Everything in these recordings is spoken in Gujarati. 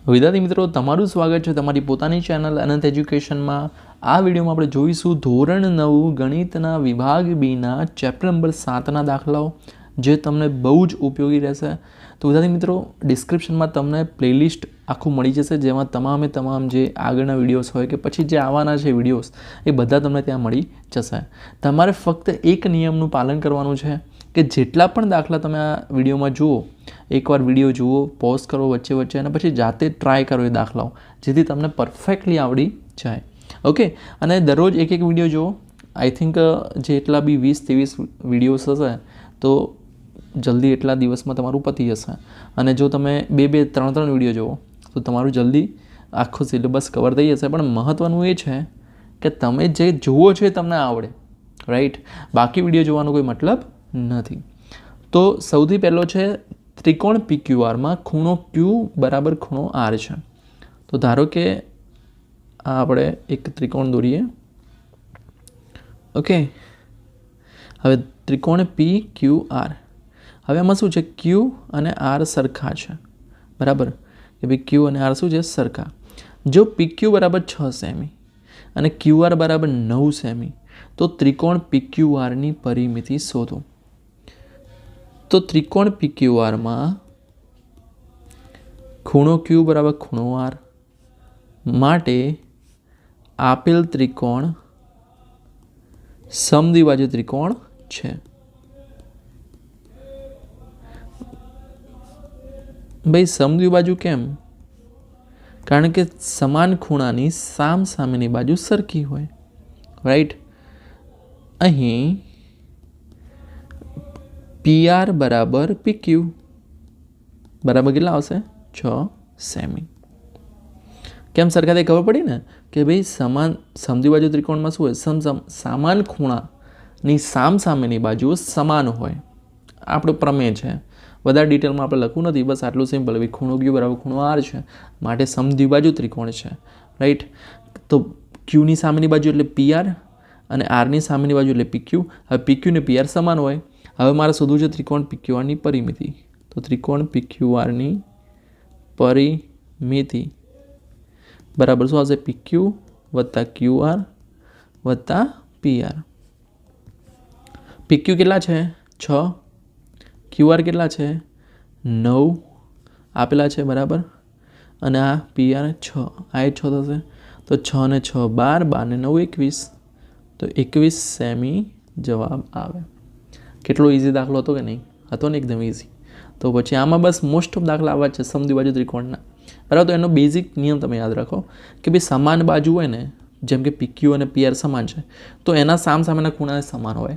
વિદ્યાર્થી મિત્રો, તમારું સ્વાગત છે તમારી પોતાની ચેનલ અનંત એજ્યુકેશનમાં. આ વિડીયોમાં આપણે જોઈશું ધોરણ 9 ગણિતના વિભાગ બીના ચેપ્ટર નંબર 7ના દાખલાઓ, જે તમને બહુ જ ઉપયોગી રહેશે. તો વિદ્યાર્થી મિત્રો, ડિસ્ક્રિપ્શનમાં તમને પ્લેલિસ્ટ આખું મળી જશે, જેમાં તમામ જે આગળના વિડીયોઝ હોય કે પછી જે આવવાના છે વિડીયોઝ, એ બધા તમને ત્યાં મળી જશે. તમારે ફક્ત એક નિયમનું પાલન કરવાનું છે કે જેટલા પણ દાખલા તમે આ વિડીયોમાં જુઓ, એકવાર વિડીયો જુઓ, પોઝ કરો વચ્ચે અને પછી જાતે ટ્રાય કરો એ દાખલાઓ, જેથી તમને પરફેક્ટલી આવડી જાય. ઓકે, અને દરરોજ એક વિડીયો જુઓ. આઈ થિંક જેટલા બી 20-23 વિડીયોઝ હશે તો જલ્દી એટલા દિવસમાં તમારું પતી જશે. અને જો તમે 2-3 વિડીયો જુઓ તો તમારું જલ્દી આખો સિલેબસ કવર થઈ જશે. પણ મહત્ત્વનું એ છે કે તમે જે જુઓ છો એ તમને આવડે, રાઈટ? બાકી વિડીયો જોવાનો કોઈ મતલબ નથી. તો સૌથી પહેલો છે ત્રિકોણ PQRમાં ખૂણો Q બરાબર ખૂણો R છે. તો ધારો કે આ આપણે એક ત્રિકોણ દોરીએ. ઓકે, હવે ત્રિકોણ PQR. હવે આમાં શું છે? Q અને R સરખા છે, બરાબર? કે ભાઈ Q અને R શું છે? સરખા. જો PQ બરાબર 6 સેમી અને QR બરાબર 9 સેમી, તો ત્રિકોણ PQRની પરિમિતિ શોધો. તો ત્રિકોણ PQRમાં ખૂણો Q બરાબર ખૂણો R માટે આપેલ ત્રિકોણ સમદ્વિબાજુ ત્રિકોણ છે. ભાઈ સમદ્વિબાજુ કેમ? કારણ કે સમાન ખૂણાની સામસામેની બાજુ સરખી હોય, રાઈટ? અહીં PR બરાબર PQ બરાબર કેટલા આવશે? 6 સેમી. કેમ સરખા તે ખબર પડી ને કે ભાઈ સમદ્વિબાજુ ત્રિકોણમાં શું હોય? સમાન ખૂણાની સામસામેની બાજુઓ સમાન હોય. આપણો પ્રમેય છે. વધારે ડિટેલમાં આપણે લખવું નથી, બસ આટલું સિમ્પલ. ભાઈ ખૂણો Q બરાબર ખૂણો R છે માટે સમદ્વિબાજુ ત્રિકોણ છે, રાઈટ? તો Qની સામેની બાજુ એટલે PR અને Rની સામેની બાજુ એટલે PQ. હવે PQ ને PR સમાન હોય. હવે મારે શોધવું છે ત્રિકોણ PQRની પરિમિતિ. તો ત્રિકોણ PQRની પરિમિતિ બરાબર શું આવશે? PQ વત્તા QR વત્તા PR. PQ કેટલા છે? 6. QR કેટલા છે? 9 આપેલા છે, બરાબર? અને આ PR 6, આ 6 થશે. તો 6 ને 6 12, 12 ને 9 21. તો 21 સેમી જવાબ આવે. કેટલો ઇઝી દાખલો હતો કે નહીં? હતો ને? એકદમ ઇઝી. તો પછી આમાં બસ મોસ્ટ ઓફ દાખલા આવા છે સમદ્વિબાજુ ત્રિકોણના, બરાબર? તો એનો બેઝિક નિયમ તમે યાદ રાખો કે ભાઈ સમાન બાજુ હોય ને, જેમ કે PQ અને PR સમાન છે, તો એના સામસામેના ખૂણા સમાન હોય.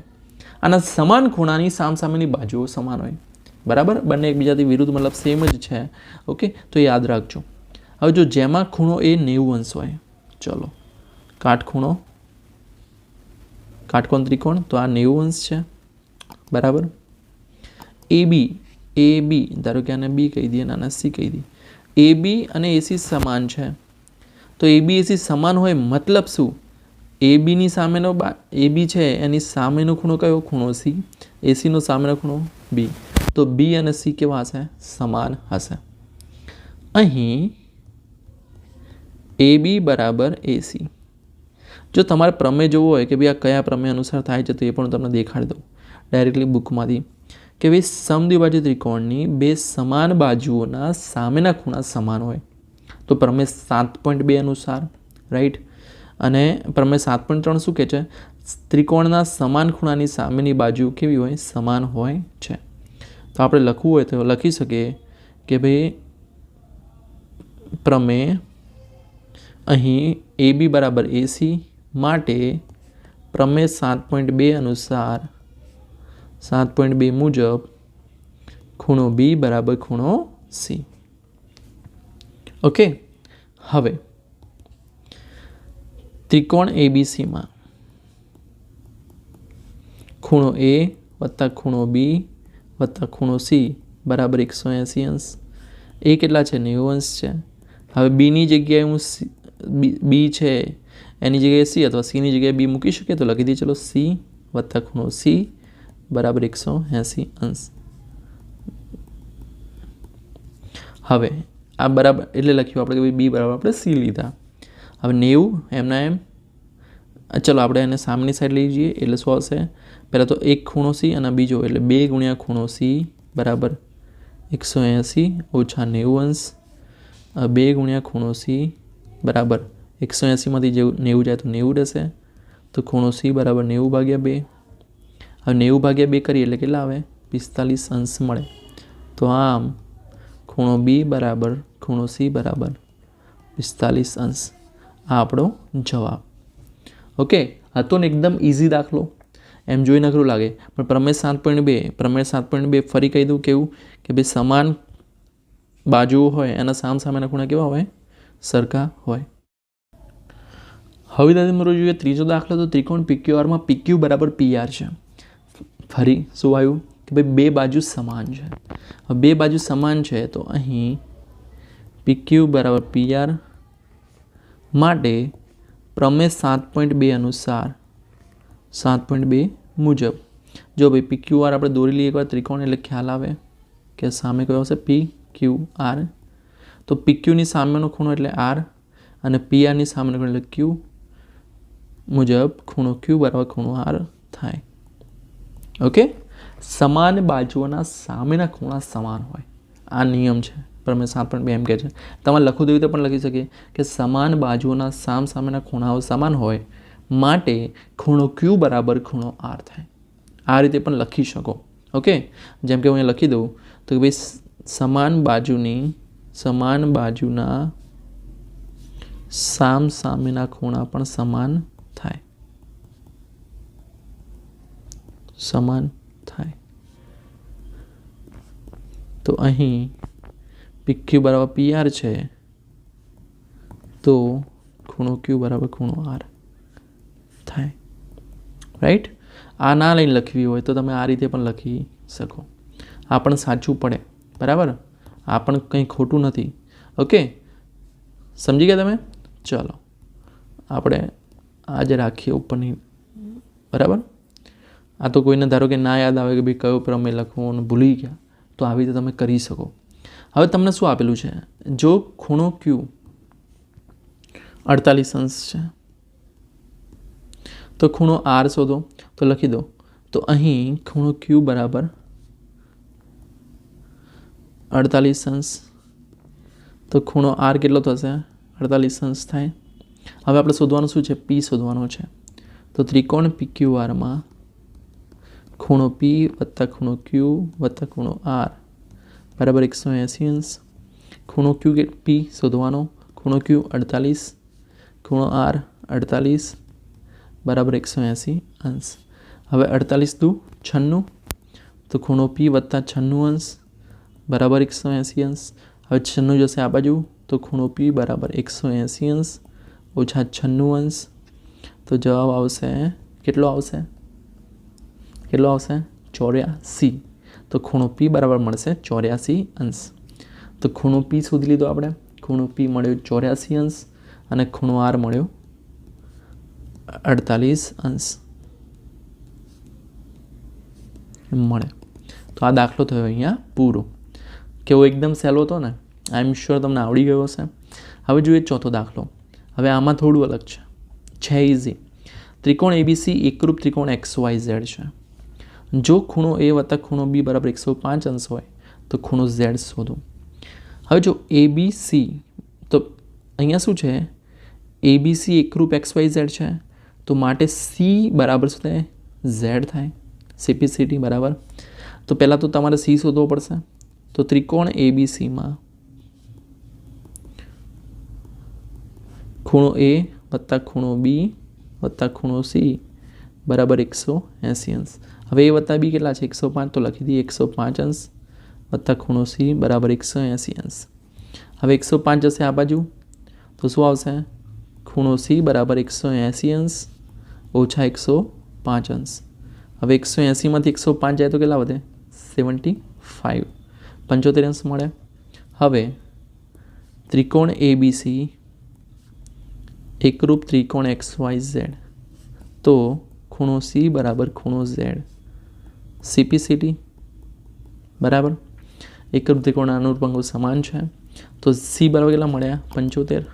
અને સમાન ખૂણાની સામસામેની બાજુઓ સમાન હોય, બરાબર? બંને એકબીજાથી વિરુદ્ધ, મતલબ સેમ જ છે. ઓકે, તો યાદ રાખજો. હવે જો જેમાં ખૂણો એ 90 અંશ હોય, ચલો કાટકોણ ત્રિકોણ, તો આ 90 અંશ છે, બરાબર? AB ધારો કે આને B કહી દઈએ, નાના C કહી દઈએ. AB અને AC સમાન છે. તો ABAC સમાન હોય મતલબ શું? ABની સામેનો AB છે એની સામેનો ખૂણો કયો? ખૂણો C. ACનો સામેનો ખૂણો B. તો B અને C કેવા હશે? સમાન હશે. અહીં AB બરાબર AC. જો તમારે પ્રમેય જોવો હોય કે ભાઈ આ કયા પ્રમેય અનુસાર થાય છે, તો એ પણ તમને દેખાડી દઉં ડાયરેક્ટલી બુકમાંથી કે ભાઈ સમદ્વિબાજુ ત્રિકોણની બે સમાન બાજુઓના સામેના ખૂણા સમાન હોય તો પ્રમેય 7.2 અનુસાર, રાઈટ? અને પ્રમેય 7.3 શું કહે છે? ત્રિકોણના સમાન ખૂણાની સામેની બાજુ કેવી હોય? સમાન હોય છે. તો આપણે લખવું હોય તો લખી શકીએ કે ભાઈ પ્રમેય અહીં AB બરાબર AC માટે પ્રમેય 7.2 અનુસાર 7.2 મુજબ ખૂણો B બરાબર ખૂણો C. ઓકે, હવે ત્રિકોણ ABCમાં ખૂણો A વત્તા ખૂણો B વત્તા ખૂણો C બરાબર 180 અંશ. એ કેટલા છે? 90 અંશ છે. હવે Bની જગ્યાએ હું B છે એની જગ્યાએ C અથવા Cની જગ્યાએ B મૂકી શકીએ, તો લખી દઈએ. ચલો, C વત્તા ખૂણો C બરાબર 180 અંશ. હવે આ બરાબર એટલે લખ્યું આપણે કે ભાઈ બી બરાબર આપણે સી લીધા. હવે 90 એમના એમ. ચલો આપણે એને સામેની સાઈડ લઈ જઈએ એટલે શું આવશે? પહેલાં તો એક ખૂણો સી અને બીજો એટલે 2 ગુણ્યા ખૂણો સી બરાબર 180 ઓછા 90 અંશ. 2 ગુણ્યા ખૂણો સી બરાબર 180માંથી જે 90 જાય તો 90 રહેશે. તો ખૂણો સી બરાબર 90/2. હવે 90/2 કરીએ એટલે કેટલા આવે? 45 અંશ મળે. તો આમ ખૂણો બી બરાબર ખૂણો સી બરાબર 45 અંશ. આ આપણો જવાબ. ઓકે, હતો ને એકદમ ઇઝી દાખલો, એમ જોઈને અઘરું લાગે, પણ પ્રમેય 7.2 ફરી કહી દઉં કેવું કે ભાઈ સમાન બાજુઓ હોય એના સામસામેના ખૂણા કેવા હોય? સરખા હોય. હવે દાદી મારો જોઈએ ત્રીજો દાખલો. તો ત્રિકોણ PQRમાં PQ બરાબર PR છે. ફરી શું આવ્યું કે ભાઈ બે બાજુ સમાન છે. હવે બે બાજુ સમાન છે તો અહીં PQ બરાબર PR માટે પ્રમેય 7.2 અનુસાર 7.2 મુજબ જો ભાઈ PQR આપણે દોરી લઈએ એકવાર ત્રિકોણ એટલે ખ્યાલ આવે કે સામે કયો આવશે? PQR. તો PQની સામેનો ખૂણો એટલે R અને PRની સામેનો ખૂણો એટલે Q મુજબ ખૂણો Q બરાબર ખૂણો R થાય. ઓકે, સમાન બાજુઓના સામેના ખૂણા સમાન હોય, આ નિયમ છે. પ્રમેય 7.2 એમ કહે છે. તમારે લખવું દેવું તો પણ લખી શકીએ કે સમાન બાજુઓના સામેના ખૂણાઓ સમાન હોય માટે ખૂણો Q બરાબર ખૂણો R થાય. આ રીતે પણ લખી શકો. ઓકે, જેમ કે હું અહીંયા લખી દઉં તો કે ભાઈ સમાન બાજુના સામેના ખૂણા પણ સમાન થાય. તો અહીં PQ બરાબર PR છે તો ખૂણો Q બરાબર ખૂણો R થાય. રાઈટ? આ ના લઈને લખવી હોય તો તમે આ રીતે પણ લખી શકો. આ પણ સાચું પડે. બરાબર? આ પણ કંઈ ખોટું નથી. ઓકે, સમજી ગયા તમે? ચલો આપણે આજે રાખીએ ઉપરની. બરાબર? આ તો કોઈને ધારો કે ના યાદ આવે કે ભાઈ કયો પ્રમેય લખવું અને ભૂલી ગયા તો આવી રીતે તમે કરી શકો. હવે તમને શું આપેલું છે? જો ખૂણો Q 48 અંશ છે તો ખૂણો R શોધો. તો લખી દો. તો અહીં ખૂણો Q બરાબર 48 અંશ. તો ખૂણો R કેટલો થશે? 48 અંશ થાય. હવે આપણે શોધવાનું શું છે? P શોધવાનો છે. તો ત્રિકોણ PQRમાં ખૂણો P વત્તા ખૂણો Q વત્તા ખૂણો R બરાબર 180 અંશ. ખૂણો P શોધવાનો. ખૂણો Q 48, ખૂણો R 48 બરાબર 180 અંશ. હવે 48 દુ 96 તો ખૂણો P વત્તા 96 અંશ બરાબર 180 અંશ. હવે 96 જશે આ બાજુ તો ખૂણો P બરાબર 180 અંશ ઓછા 96 અંશ. તો જવાબ આવશે કેટલો આવશે? 84. તો ખૂણો P બરાબર મળશે 84 અંશ. તો ખૂણો P શોધી લીધો આપણે. ખૂણો P મળ્યો 84 અંશ અને ખૂણો R મળ્યો 48 અંશ મળે. તો આ દાખલો થયો અહીંયા પૂરો. કેવો એકદમ સહેલો હતો ને? આઈ એમ શ્યોર તમને આવડી ગયો હશે. હવે જોઈએ ચોથો દાખલો. હવે આમાં થોડું અલગ છે ઇઝી. ત્રિકોણ ABC એકરૂપ ત્રિકોણ XYZ છે. જો ખૂણો A વત્તા ખૂણો B બરાબર 105 અંશ હોય તો ખૂણો Z શોધો. હવે જો ABC તો અહીંયા શું છે? ABC એકરૂપ XYZ છે તો માટે C બરાબર શું થાય? Z થાય. CPCT બરાબર. તો પહેલાં તો તમારે C શોધવો પડશે. તો ત્રિકોણ ABCમાં ખૂણો A વત્તા ખૂણો B વત્તા ખૂણો C બરાબર 180 અંશ. હવે A વત્તા B કેટલા છે? 105. તો લખી દઈએ 105 અંશ વત્તા ખૂણો C બરાબર 180 અંશ. હવે 105 જશે આ બાજુ તો શું આવશે? ખૂણો C બરાબર 180 અંશ ઓછા 105 અંશ. હવે 180માંથી 105 જાય તો કેટલા વધે? 75. 75 અંશ મળે. હવે ત્રિકોણ ABC એકરૂપ ત્રિકોણ XYZ તો ખૂણો C બરાબર ખૂણો Z CPCT બરાબર. એકરૂપ ત્રિકોણના અનુરૂપ અંગો સમાન છે તો સી બરાબર કેટલા મળ્યા 75,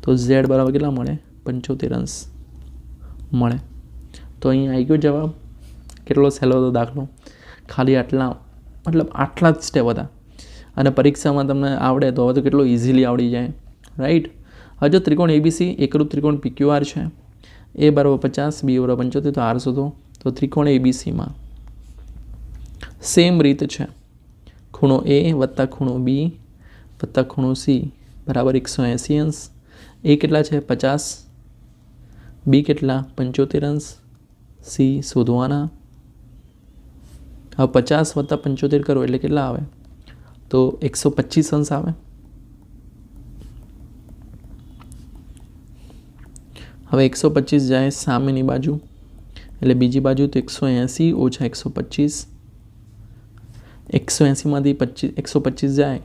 તો ઝેડ બરાબર કેટલા મળે 75 અંશ મળે. તો અહીં આવી ગયો જવાબ. કેટલો સહેલો હતો દાખલો, ખાલી આટલા મતલબ આટલા જ સ્ટેપ હતા અને પરીક્ષામાં તમને આવડે તો હવે તો કેટલો ઇઝીલી આવડી જાય, રાઈટ. હવે જો ત્રિકોણ એબીસી એકરૂપ ત્રિકોણ PQR છે, એ બરાબર 50, બી બરાબર 75, તો આર શોધો. તો ત્રિકોણ એબીસીમાં સેમ રીત છે, ખૂણો એ વત્તા ખૂણો બી વત્તા ખૂણો સી બરાબર 180 અંશ. એ કેટલા છે 50, બી કેટલા 75 અંશ, સી શોધવાના. હવે 50 વત્તા 75 કરો એટલે કેટલા આવે, તો 125 અંશ આવે. હવે 125 જાય સામેની બાજુ એટલે બીજી બાજુ, તો 180 ઓછા 125, 180માંથી 125 જાય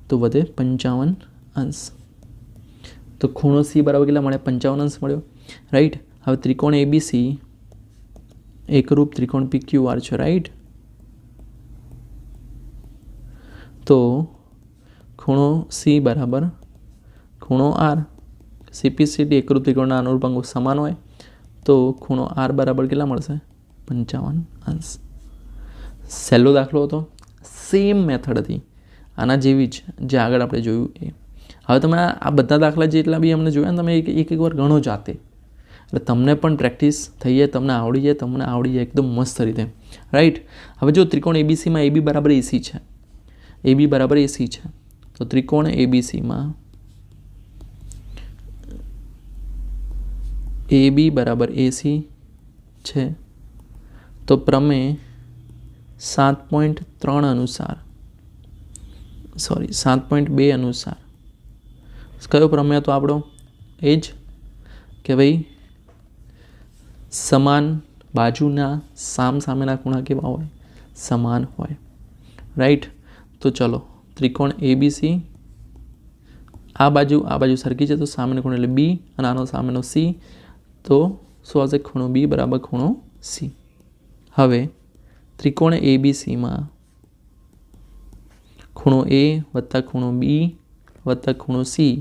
તો વધે 55 અંશ. તો ખૂણો સી બરાબર કેટલા મળે 55 અંશ મળ્યો, રાઈટ. હવે ત્રિકોણ એબીસી એકરૂપ ત્રિકોણ PQR છે, રાઈટ. તો ખૂણો સી બરાબર ખૂણો આર, CPCD એકરૂપ ત્રિકોણના અનુરૂપાંકો સમાન હોય તો ખૂણો આર બરાબર કેટલા મળશે 55 અંશ. સહેલો દાખલો હતો, સેમ મેથડ હતી આના જેવી જ જે આગળ આપણે જોયું એ. હવે તમે આ બધા દાખલા જેટલા બી અમને જોયા ને તમે એક વાર ગણો જાતે, એટલે તમને પણ પ્રેક્ટિસ થઈ જાય, તમને આવડી જાય એકદમ મસ્ત રીતે, રાઈટ. હવે જો ત્રિકોણ એબીસીમાં AB બરાબર AC છે, AB બરાબર AC છે, તો ત્રિકોણ એબીસીમાં AB બરાબર AC છે, તો પ્રમેય 7.3 અનુસાર 7.2 અનુસાર કયો પ્રમેય હતો આપણો, એ જ કે ભાઈ સમાન બાજુના સામેના ખૂણા કેવા હોય સમાન હોય, રાઈટ. તો ચલો ત્રિકોણ એબીસી આ બાજુ સરખી છે, તો સામેનો ખૂણો એટલે બી અને આનો સામેનો સી, તો શું આવશે ખૂણો બી બરાબર ખૂણો સી. હવે ત્રિકોણ એબીસીમાં ખૂણો એ વત્તા ખૂણો બી વત્તા ખૂણો સી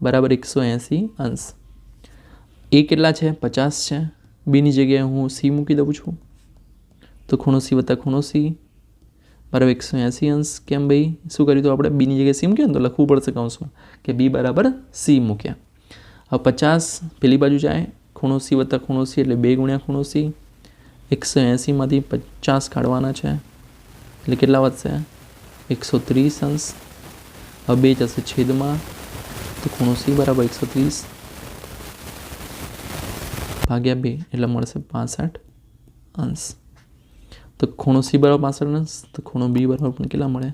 બરાબર 180 અંશ. એ કેટલા છે 50 છે, બીની જગ્યાએ હું સી મૂકી દઉં છું, તો ખૂણો સી વત્તા ખૂણો સી બરાબર 180 અંશ. કેમ ભાઈ શું કર્યું, તો આપણે બીની જગ્યાએ સી મૂક્યા ને તો લખવું પડશે કૌંસમાં કે બી બરાબર સી મૂક્યા. હવે 50 પેલી બાજુ જાય, ખૂણો સી વત્તા ખૂણો સી એટલે 2 ગુણ્યા ખૂણો સી, 180માંથી 50 કાઢવાના છે એટલે કેટલા વધશે 130 અંશ. હવે 2 જશે છેદમાં, તો ખૂણો સી બરાબર 130 ભાગ્યા 2 એટલે મળશે 65 અંશ. તો ખૂણો સી બરાબર 65 અંશ, તો ખૂણો બી બરાબર પણ કેટલા મળે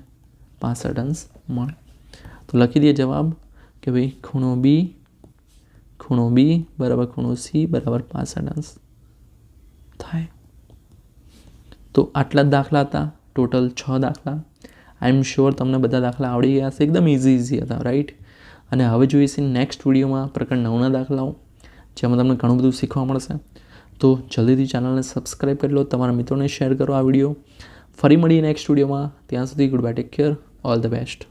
65 અંશ મળે. તો લખી દઈએ જવાબ કે ભાઈ ખૂણો બી બરાબર ખૂણો સી બરાબર 65 અંશ થાય. તો આટલા જ દાખલા હતા, ટોટલ 6 દાખલા. આઈ એમ શ્યોર તમને બધા દાખલા આવડી ગયા હશે, એકદમ ઇઝી હતા, રાઈટ. અને હવે જોઈશું નેક્સ્ટ વિડીયોમાં પ્રકરણ 9ના દાખલાઓ, જેમાં તમને ઘણું બધું શીખવા મળશે. તો જલ્દીથી ચેનલને સબસ્ક્રાઈબ કરી લો, તમારા મિત્રોને શેર કરો આ વિડીયો. ફરી મળીએ નેક્સ્ટ વિડીયોમાં, ત્યાં સુધી good bye, take care, all the best.